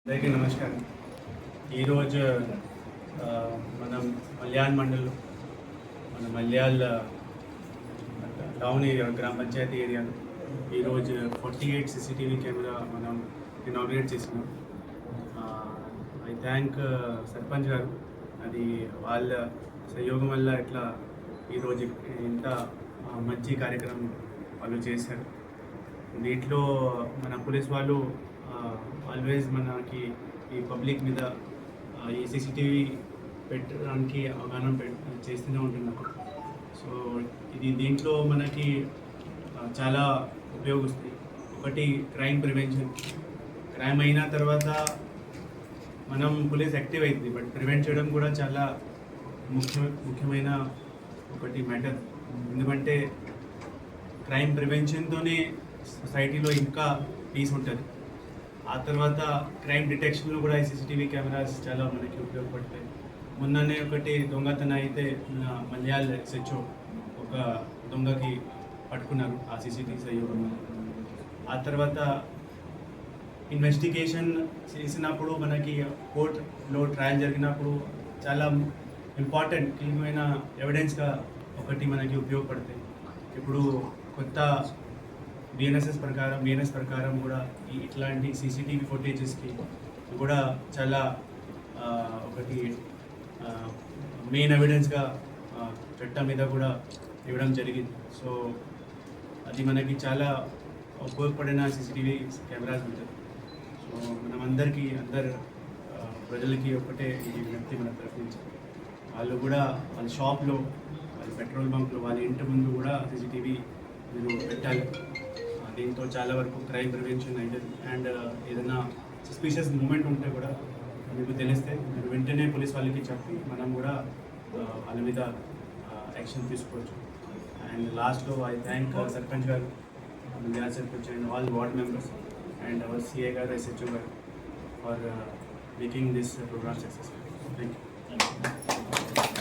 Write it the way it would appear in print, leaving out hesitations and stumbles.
అందరికీ నమస్కారం. ఈరోజు మనం మల్యాల్ మండల్ మన మల్యాల్ టౌన్ ఏరియా గ్రామ పంచాయతీ ఏరియాలో ఈరోజు 48 CCTV కెమెరా మనం ఇనాగ్రేట్ చేసినాం. ఐ థ్యాంక్ సర్పంచ్ గారు. అది వాళ్ళ సహయోగం వల్ల ఇట్లా ఈరోజు ఇంత మంచి కార్యక్రమం వాళ్ళు చేశారు. దీంట్లో మన పోలీస్ వాళ్ళు ఆల్వేస్ మనకి ఈ పబ్లిక్ మీద ఈ CCTV పెట్టడానికి అవగాహన చేస్తూనే ఉంటున్నారు. సో దీంట్లో మనకి చాలా ఉపయోగిస్తాయి. ఒకటి క్రైమ్ ప్రివెన్షన్. క్రైమ్ అయిన తర్వాత మనం పోలీస్ యాక్టివ్ అవుతుంది, బట్ ప్రివెంట్ చేయడం కూడా చాలా ముఖ్యమైన ఒకటి మ్యాటర్. ఎందుకంటే క్రైమ్ ప్రివెన్షన్తోనే సొసైటీలో ఇంకా పీస్ ఉంటుంది. ఆ తర్వాత క్రైమ్ డిటెక్షన్లో కూడా ఈ CCTV కెమెరాస్ చాలా మనకి ఉపయోగపడతాయి. మొన్ననే ఒకటి దొంగతనం అయితే మన మల్యాల్ SHO ఒక దొంగకి పట్టుకున్నారు ఆ CCTV సహయోగం. ఆ తర్వాత ఇన్వెస్టిగేషన్ చేసినప్పుడు మనకి కోర్టులో ట్రయల్ జరిగినప్పుడు చాలా ఇంపార్టెంట్ కీలకమైన ఎవిడెన్స్గా ఒకటి మనకి ఉపయోగపడతాయి. ఇప్పుడు కొత్త BNS ప్రకారం కూడా ఇట్లాంటి CCTV ఫుటేజెస్కి కూడా చాలా ఒకటి మెయిన్ ఎవిడెన్స్గా చట్టం మీద కూడా ఇవ్వడం జరిగింది. సో అది మనకి చాలా ఉపయోగపడిన CCTV కెమెరాస్ ఉంటుంది. సో అందరి ప్రజలకి ఒకటే ఈ వ్యక్తి మన తరఫు నుంచి వాళ్ళు కూడా వాళ్ళ షాప్లో, వాళ్ళ పెట్రోల్ బంక్లో, వాళ్ళ ఇంటి ముందు కూడా CCTV మీరు పెట్టాలి. దీంతో చాలా వరకు క్రైమ్ ప్రివెన్షన్ అవుతుంది. అండ్ ఏదైనా సస్పీషియస్ మూమెంట్ ఉంటే కూడా మీకు తెలిస్తే మీరు వెంటనే పోలీస్ వాళ్ళకి చెప్పి మనం కూడా వాళ్ళ మీద యాక్షన్ తీసుకోవచ్చు. అండ్ లాస్ట్లో ఐ థ్యాంక్ సర్పంచ్ గారు, Malyal sarpanch and all ward members and our CA గారు, SHO గారు for making this programme successful. Thank you.